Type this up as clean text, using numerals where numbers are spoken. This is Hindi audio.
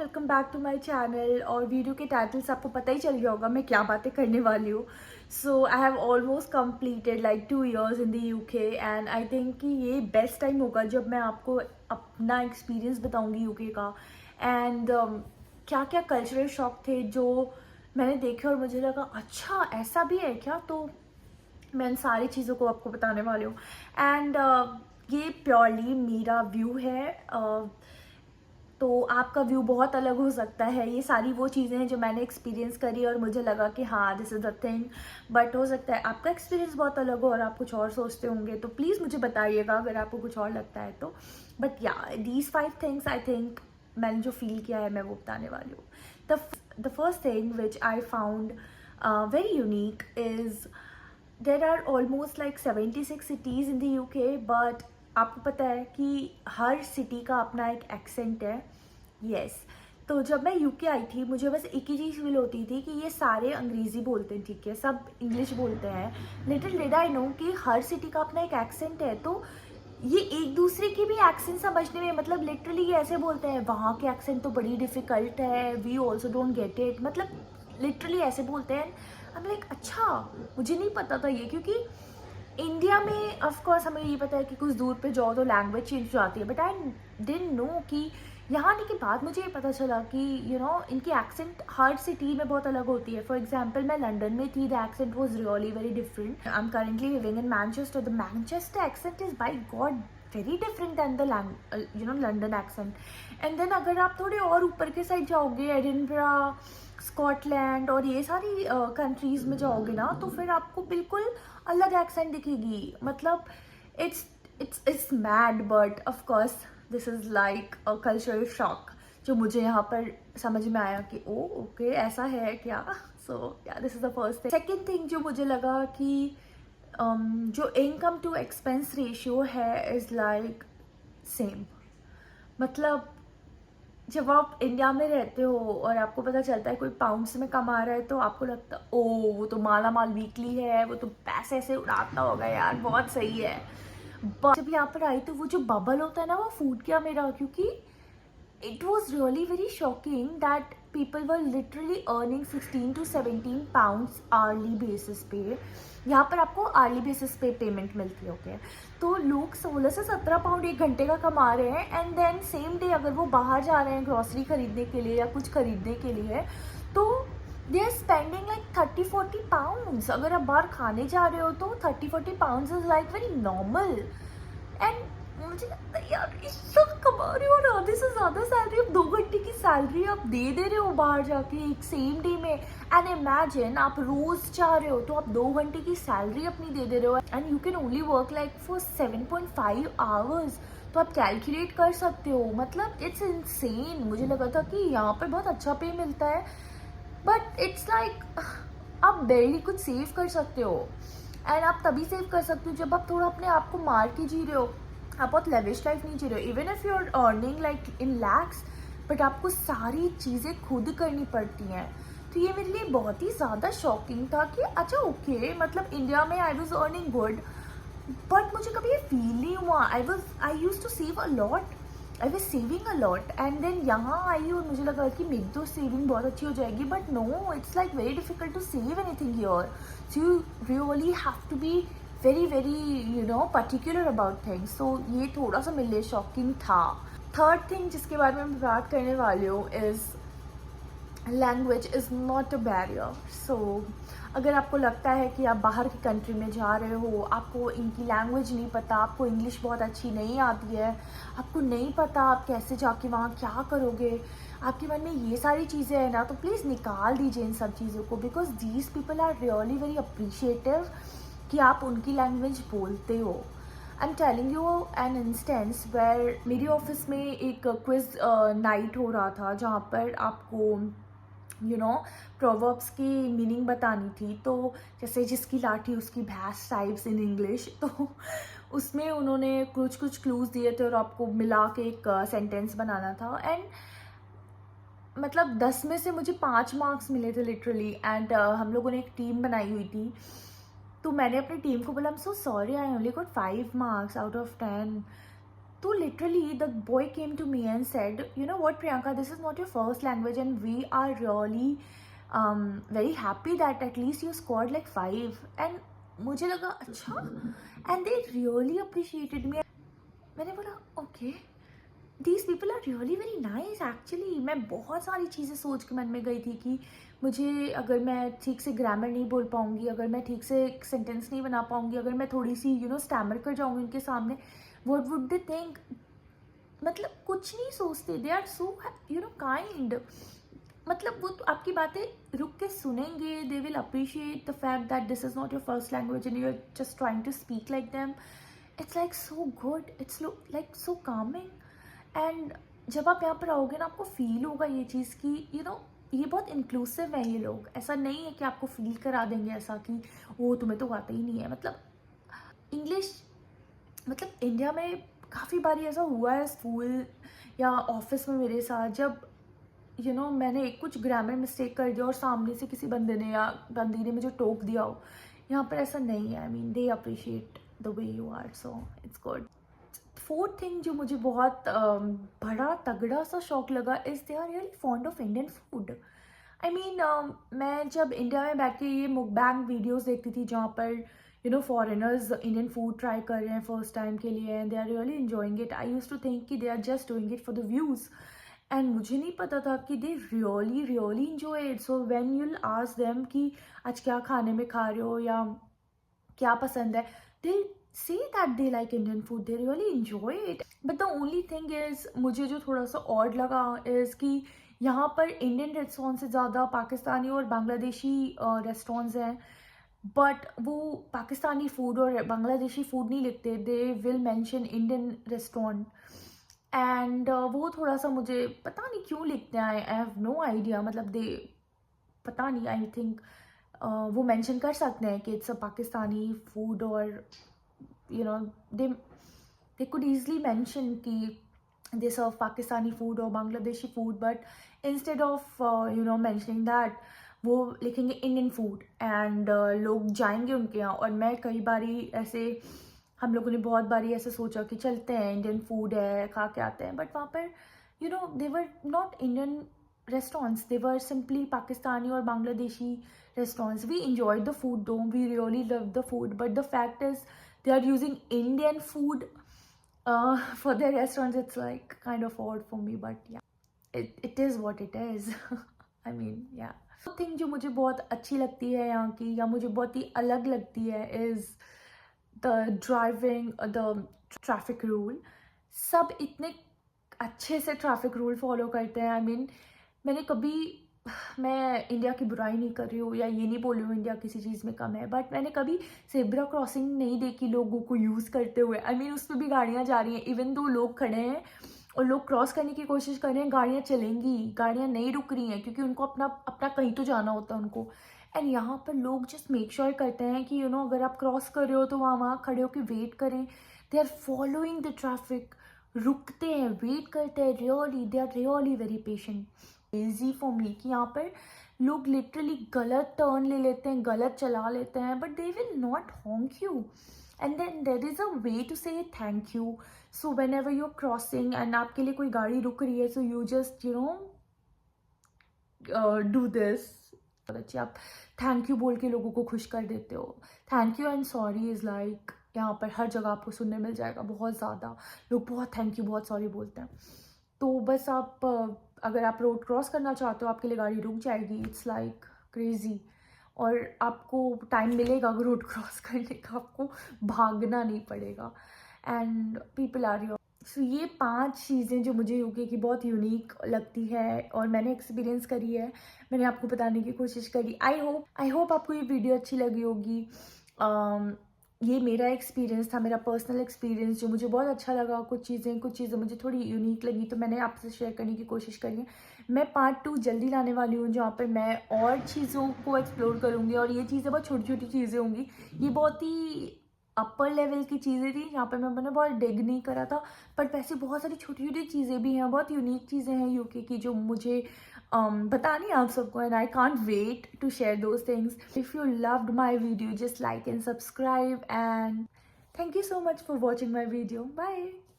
Welcome back to my channel. और वीडियो के टाइटल से आपको पता ही चल गया होगा मैं क्या बातें करने वाली हूँ। So I have almost completed like 2 years in the UK and I think कि ये बेस्ट टाइम होगा जब मैं आपको अपना एक्सपीरियंस बताऊँगी यूके का। एंड क्या क्या कल्चरल शॉक थे जो मैंने देखे और मुझे लगा अच्छा ऐसा भी है क्या। तो मैं इन सारी चीज़ों को आपको बताने वाली हूँ। एंड ये प्योरली मेरा व्यू है। तो आपका व्यू बहुत अलग हो सकता है। ये सारी वो चीज़ें हैं जो मैंने एक्सपीरियंस करी और मुझे लगा कि हाँ this is the thing. But हो सकता है आपका एक्सपीरियंस बहुत अलग हो और आप कुछ और सोचते होंगे, तो प्लीज़ मुझे बताइएगा अगर आपको कुछ और लगता है तो। बट या दीज 5 थिंग्स आई थिंक मैंने जो फील किया है मैं वो बताने वाली हूँ। The first thing which I found very unique is there are almost like 76 cities in the UK, but आपको पता है कि हर सिटी का अपना एक एक्सेंट है। यस तो जब मैं यूके आई थी मुझे बस एक ही चीज़ फील होती थी कि ये सारे अंग्रेज़ी बोलते हैं, ठीक है, सब इंग्लिश बोलते हैं। लिटिल डिड आई नो कि हर सिटी का अपना एक एक्सेंट है। तो ये एक दूसरे की भी एक्सेंट समझने में मतलब लिटरली ये ऐसे बोलते हैं वहाँ के एक्सेंट तो बड़ी डिफ़िकल्ट है, we also don't get it, मतलब लिटरली ऐसे बोलते हैं। आई एम लाइक अच्छा मुझे नहीं पता था ये, क्योंकि इंडिया में ऑफ कोर्स हमें ये पता है कि कुछ दूर पे जाओ तो लैंग्वेज चेंज हो जाती है, बट आई डिडंट नो कि यहाँ आने के बाद मुझे ये पता चला कि इनकी एक्सेंट हर सिटी में बहुत अलग होती है। फॉर एग्जाम्पल मैं लंदन में थी, the accent was really very different. I am currently living in Manchester, the Manchester accent is by god very different than the London accent. And then अगर आप थोड़े और ऊपर के साइड जाओगे, एडिनबरा, स्कॉटलैंड और ये सारी कंट्रीज़ में जाओगे ना, तो फिर आपको बिल्कुल अलग एक्सेंट दिखेगी। मतलब it's mad, but of course this is like a cultural shock जो मुझे यहाँ पर समझ में आया कि ओ ओके ऐसा है क्या। सो या this is the first thing. Second thing जो मुझे लगा कि जो इनकम टू एक्सपेंस रेशियो है इज़ लाइक सेम। मतलब जब आप इंडिया में रहते हो और आपको पता चलता है कोई पाउंड्स में कमा रहा है तो आपको लगता है ओ वो तो माला माल वीकली है, वो तो पैसे ऐसे उड़ाता होगा यार, बहुत सही है। बट जब यहाँ पर आई तो वो जो बबल होता है ना वो फूट गया मेरा, क्योंकि it was really very shocking that people were literally earning 16 to 17 pounds hourly basis पे। यहाँ पर आपको hourly basis पे पेमेंट मिलती है, ओके। तो लोग 16 से 17 पाउंड एक घंटे का कमा रहे हैं एंड देन सेम डे अगर वो बाहर जा रहे हैं ग्रॉसरी खरीदने के लिए या कुछ खरीदने के लिए तो they are spending like 30-40 pounds. अगर आप बाहर खाने जा रहे हो तो 30-40 pounds is like very normal. And मुझे लगता है यार इतना कमा रहे हो और आधे से ज़्यादा सैलरी, अब 2 घंटे की सैलरी आप दे रहे हो बाहर जाके एक सेम डे में। एंड इमेजिन आप रोज जा रहे हो तो आप 2 घंटे की सैलरी अपनी दे रहे हो and you can only work like for 7.5 hours. तो आप कैलकुलेट कर सकते हो, मतलब इट्स इनसेन। मुझे लगा था कि यहाँ पर बहुत अच्छा पे मिलता है, बट इट्स लाइक आप बेरली कुछ सेव कर सकते हो। एंड आप तभी सेव कर सकते हो जब आप थोड़ा अपने आप को मार के जी रहे हो, आप बहुत लेविश लाइफ नहीं जी रहे हो। Even if you are earning like in lakhs, but आपको सारी चीज़ें खुद करनी पड़ती हैं। तो ये मेरे लिए बहुत ही ज़्यादा शॉकिंग था कि अच्छा ओके मतलब इंडिया में I was earning good, but मुझे कभी ये फील नहीं हुआ। I use to save a lot, I was saving a lot and then यहाँ आई और मुझे लगा कि मेरी तो सेविंग बहुत अच्छी हो जाएगी, but no it's like very difficult to save anything here. So you really have to be very particular about things. तो ये थोड़ा सा मेरे लिए शॉकिंग था। थर्ड थिंग जिसके बारे में मैं बात करने वाली हूँ is language is not a barrier. So अगर आपको लगता है कि आप बाहर की कंट्री में जा रहे हो, आपको इनकी लैंग्वेज नहीं पता, आपको इंग्लिश बहुत अच्छी नहीं आती है, आपको नहीं पता आप कैसे जाके वहाँ क्या करोगे, आपके मन में ये सारी चीज़ें हैं ना, तो प्लीज़ निकाल दीजिए इन सब चीज़ों को, because these people are really very appreciative कि आप उनकी लैंग्वेज बोलते हो। I am telling you an instance where मेरी ऑफिस में एक क्विज नाइट हो रहा था जहाँ पर आपको प्रोवर्ब्स की मीनिंग बतानी थी। तो जैसे जिसकी लाठी उसकी भैंस टाइप्स इन इंग्लिश, तो उसमें उन्होंने कुछ कुछ क्लूज़ दिए थे और आपको मिला के एक सेंटेंस बनाना था। एंड मतलब 10 में से मुझे 5 मार्क्स मिले थे लिटरली। एंड हम लोगों ने एक टीम बनाई हुई थी, तो मैंने अपनी टीम को बोला I am so sorry I only got 5 marks out of 10। तो literally the boy came to me and said, you know what, Priyanka, this is not your first language and we are really very happy that at least you scored like 5. And मुझे लगा अच्छा, and they really appreciated me. मैंने बोला okay, these people are really very nice actually. मैं बहुत सारी चीज़ें सोच के मन में गई थी कि मुझे अगर मैं ठीक से ग्रामर नहीं बोल पाऊँगी, अगर मैं ठीक से एक सेंटेंस नहीं बना पाऊँगी, अगर मैं थोड़ी सी स्टैमर कर जाऊँगी उनके सामने, what would they think? मतलब कुछ नहीं सोचते, दे आर सो काइंड. मतलब वो तो आपकी बातें रुक के सुनेंगे, they will appreciate the fact that this is not your first language and you are just trying to speak like them. It's like so good, it's like so calming. And जब आप यहाँ पर आओगे ना, आपको फील होगा ये चीज़ कि ये बहुत इंक्लूसिव है. ये लोग ऐसा नहीं है कि आपको फील करा देंगे ऐसा कि वो तुम्हें तो आता ही नहीं है. मतलब इंग्लिश, मतलब इंडिया में काफ़ी बारी ऐसा हुआ है स्कूल या ऑफिस में मेरे साथ, जब मैंने कुछ ग्रामर मिस्टेक कर दिया और सामने से किसी बंदे ने या बंदी ने मुझे टोक दिया हो. यहाँ पर ऐसा नहीं है. I mean they appreciate the way you are, so it's good. Fourth thing जो मुझे बहुत बड़ा तगड़ा सा शौक लगा is they are really fond of Indian food. I mean मैं जब इंडिया में बैठ के ये मुकबैंग वीडियोस देखती थी जहाँ पर फॉरेनर्स इंडियन फूड ट्राई कर रहे हैं फर्स्ट टाइम के लिए and they are really enjoying it, I use to think कि they are just doing it for the views. And मुझे नहीं पता था कि they really really enjoy it. So when you will ask them कि आज क्या खाने में खा रहे हो या क्या पसंद है, दे say that they like Indian food, they really enjoy it. But the only thing is, मुझे जो थोड़ा सा odd लगा is कि यहाँ पर इंडियन रेस्टोरेंट से ज़्यादा पाकिस्तानी और बांग्लादेशी रेस्टोरेंट्स हैं, बट वो पाकिस्तानी फूड और बांग्लादेशी फूड नहीं लिखते, they will mention Indian restaurant. And वो थोड़ा सा मुझे पता नहीं क्यों लिखते हैं, आई हैव नो आइडिया. मतलब दे पता नहीं, आई थिंक वो मेंशन कर सकते हैं कि इट्स अ पाकिस्तानी फूड और they could easily mention कि they serve Pakistani food or Bangladeshi food, but instead of mentioning that, वो लिखेंगे Indian food and लोग जाएंगे उनके यहाँ. और मैं कई बारी ऐसे, हम लोगों ने बहुत बारी ऐसे सोचा कि चलते हैं इंडियन फूड है खा के आते हैं, बट वहाँ पर they were not Indian restaurants, they were simply Pakistani or Bangladeshi restaurants. We enjoyed the food though, we really loved the food, but the fact is they are using Indian food for their restaurants. It's like kind of odd for me, but yeah, it is what it is. I mean, yeah. The thing जो मुझे बहुत अच्छी लगती है यहाँ की, या मुझे बहुत ही अलग लगती है, is the driving, the traffic rule. सब इतने अच्छे से ट्रैफिक रूल फॉलो करते हैं. I mean, मैं इंडिया की बुराई नहीं कर रही हूँ या ये नहीं बोल रही हूँ इंडिया किसी चीज़ में कम है, बट मैंने कभी जेब्रा क्रॉसिंग नहीं देखी लोगों को यूज़ करते हुए. आई मीन, उस पर भी गाड़ियाँ जा रही हैं, इवन दो लोग खड़े हैं और लोग क्रॉस करने की कोशिश कर रहे हैं, गाड़ियाँ चलेंगी, गाड़ियाँ नहीं रुक रही हैं क्योंकि उनको अपना अपना कहीं तो जाना होता है उनको. एंड यहाँ पर लोग जस्ट मेक श्योर करते हैं कि अगर आप क्रॉस कर रहे हो तो वहाँ खड़े होकर वेट करें. They are following the traffic, रुकते हैं, वेट करते हैं. Really they are really very patient. Easy for me कि यहाँ पर लोग लिटरली गलत टर्न ले लेते हैं, गलत चला लेते हैं, but they will not honk you. And then there is a way to say thank you. So whenever you are crossing and आपके लिए कोई गाड़ी रुक रही है, so you just do this. अच्छी आप थैंक यू बोल के लोगों को खुश कर देते हो. Thank you and sorry is like यहाँ पर हर जगह आपको सुनने मिल जाएगा. बहुत ज़्यादा लोग बहुत थैंक यू बहुत सॉरी बोलते हैं. तो बस आप अगर आप रोड क्रॉस करना चाहते हो, आपके लिए गाड़ी रुक जाएगी. It's like crazy. और आपको टाइम मिलेगा अगर रोड क्रॉस करने का, आपको भागना नहीं पड़ेगा. And people are your. So ये 5 चीज़ें जो मुझे यूके की बहुत यूनिक लगती है और मैंने एक्सपीरियंस करी है, मैंने आपको बताने की कोशिश करी. आई होप आपको ये वीडियो अच्छी लगी होगी. ये मेरा एक्सपीरियंस था, मेरा पर्सनल एक्सपीरियंस जो मुझे बहुत अच्छा लगा. कुछ चीज़ें मुझे थोड़ी यूनिक लगी तो मैंने आपसे शेयर करने की कोशिश करी है. मैं पार्ट 2 जल्दी लाने वाली हूँ जहाँ पर मैं और चीज़ों को एक्सप्लोर करूँगी. और ये चीज़ें बहुत छोटी छोटी चीज़ें होंगी. ये बहुत ही अपर लेवल की चीज़ें थी यहाँ पर मैंने बहुत डिग नहीं करा था, बट वैसे बहुत सारी छोटी छोटी चीज़ें भी हैं, बहुत यूनिक चीज़ें हैं यूके की जो मुझे बतानी है आप सबको. And I can't wait to share those things. If you loved my video, just like and subscribe, and thank you so much for watching my video. Bye.